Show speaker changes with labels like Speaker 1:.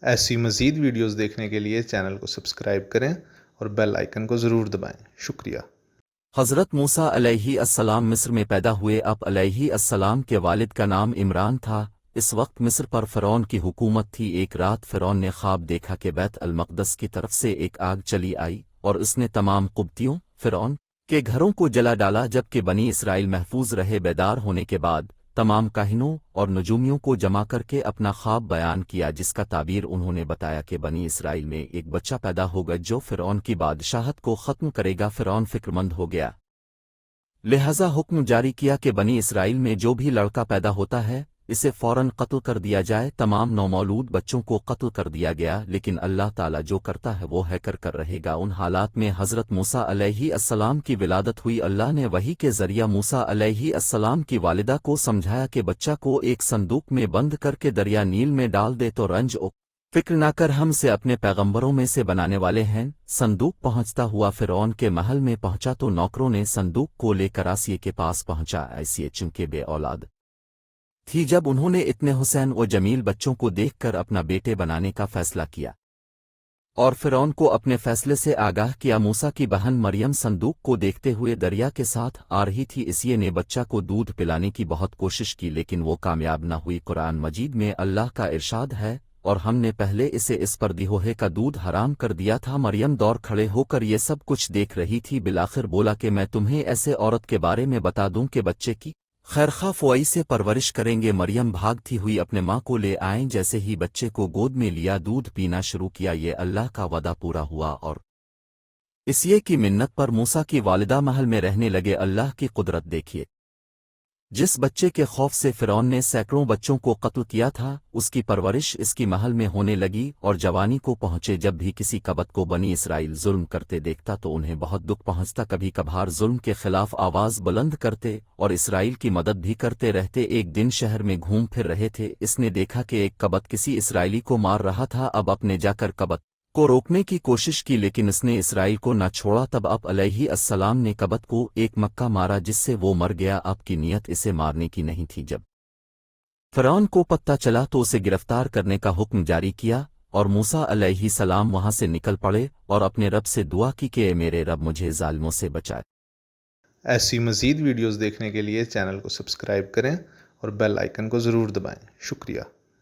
Speaker 1: ایسی مزید ویڈیوز دیکھنے کے لیے چینل کو سبسکرائب کریں اور بیل آئیکن کو ضرور دبائیں۔ شکریہ۔
Speaker 2: حضرت موسیٰ علیہ السلام مصر میں پیدا ہوئے۔ آپ علیہ السلام کے والد کا نام عمران تھا۔ اس وقت مصر پر فرعون کی حکومت تھی۔ ایک رات فرعون نے خواب دیکھا کہ بیت المقدس کی طرف سے ایک آگ چلی آئی اور اس نے تمام قبطیوں فرعون کے گھروں کو جلا ڈالا، جبکہ بنی اسرائیل محفوظ رہے۔ بیدار ہونے کے بعد تمام کاہنوں اور نجومیوں کو جمع کر کے اپنا خواب بیان کیا، جس کا تعبیر انہوں نے بتایا کہ بنی اسرائیل میں ایک بچہ پیدا ہوگا جو فرعون کی بادشاہت کو ختم کرے گا۔ فرعون فکرمند ہو گیا، لہذا حکم جاری کیا کہ بنی اسرائیل میں جو بھی لڑکا پیدا ہوتا ہے اسے فوراً قتل کر دیا جائے۔ تمام نومولود بچوں کو قتل کر دیا گیا، لیکن اللہ تعالیٰ جو کرتا ہے وہ ہے کر رہے گا۔ ان حالات میں حضرت موسیٰ علیہ السلام کی ولادت ہوئی۔ اللہ نے وحی کے ذریعہ موسیٰ علیہ السلام کی والدہ کو سمجھایا کہ بچہ کو ایک صندوق میں بند کر کے دریا نیل میں ڈال دے تو رنج فکر نہ کر، ہم سے اپنے پیغمبروں میں سے بنانے والے ہیں۔ صندوق پہنچتا ہوا فرعون کے محل میں پہنچا تو نوکروں نے صندوق کو لے کر آسیہ کے پاس پہنچا۔ آسیہ چونکہ بے اولاد تھی، جب انہوں نے اتنے حسین و جمیل بچوں کو دیکھ کر اپنا بیٹے بنانے کا فیصلہ کیا اور فرعون کو اپنے فیصلے سے آگاہ کیا۔ موسیٰ کی بہن مریم صندوق کو دیکھتے ہوئے دریا کے ساتھ آ رہی تھی، اسیے نے بچہ کو دودھ پلانے کی بہت کوشش کی لیکن وہ کامیاب نہ ہوئی۔ قرآن مجید میں اللہ کا ارشاد ہے، اور ہم نے پہلے اسے اس پر دیہوہے کا دودھ حرام کر دیا تھا۔ مریم دور کھڑے ہو کر یہ سب کچھ دیکھ رہی تھی، بالآخر بولا کہ میں تمہیں ایسے عورت کے بارے میں بتا دوں کہ بچے کی خیرخواہ فوئی سے پرورش کریں گے۔ مریم بھاگتی ہوئی اپنے ماں کو لے آئیں، جیسے ہی بچے کو گود میں لیا دودھ پینا شروع کیا۔ یہ اللہ کا وعدہ پورا ہوا اور اسیے کی منت پر موسیٰ کی والدہ محل میں رہنے لگے۔ اللہ کی قدرت دیکھیے، جس بچے کے خوف سے فرعون نے سینکڑوں بچوں کو قتل کیا تھا، اس کی پرورش اس کی محل میں ہونے لگی اور جوانی کو پہنچے۔ جب بھی کسی قبط کو بنی اسرائیل ظلم کرتے دیکھتا تو انہیں بہت دکھ پہنچتا، کبھی کبھار ظلم کے خلاف آواز بلند کرتے اور اسرائیل کی مدد بھی کرتے رہتے۔ ایک دن شہر میں گھوم پھر رہے تھے، اس نے دیکھا کہ ایک قبط کسی اسرائیلی کو مار رہا تھا۔ اب اپنے جا کر قبط کو روکنے کی کوشش کی لیکن اس نے اسرائیل کو نہ چھوڑا۔ تب آپ علیہ السلام نے قبط کو ایک مکہ مارا جس سے وہ مر گیا۔ آپ کی نیت اسے مارنے کی نہیں تھی۔ جب فرعون کو پتہ چلا تو اسے گرفتار کرنے کا حکم جاری کیا اور موسیٰ علیہ السلام وہاں سے نکل پڑے اور اپنے رب سے دعا کی کہ اے میرے رب مجھے ظالموں سے بچائے۔
Speaker 1: ایسی مزید ویڈیوز دیکھنے کے لیے چینل کو سبسکرائب کریں اور بیل آئیکن کو ضرور دبائیں۔ شکریہ۔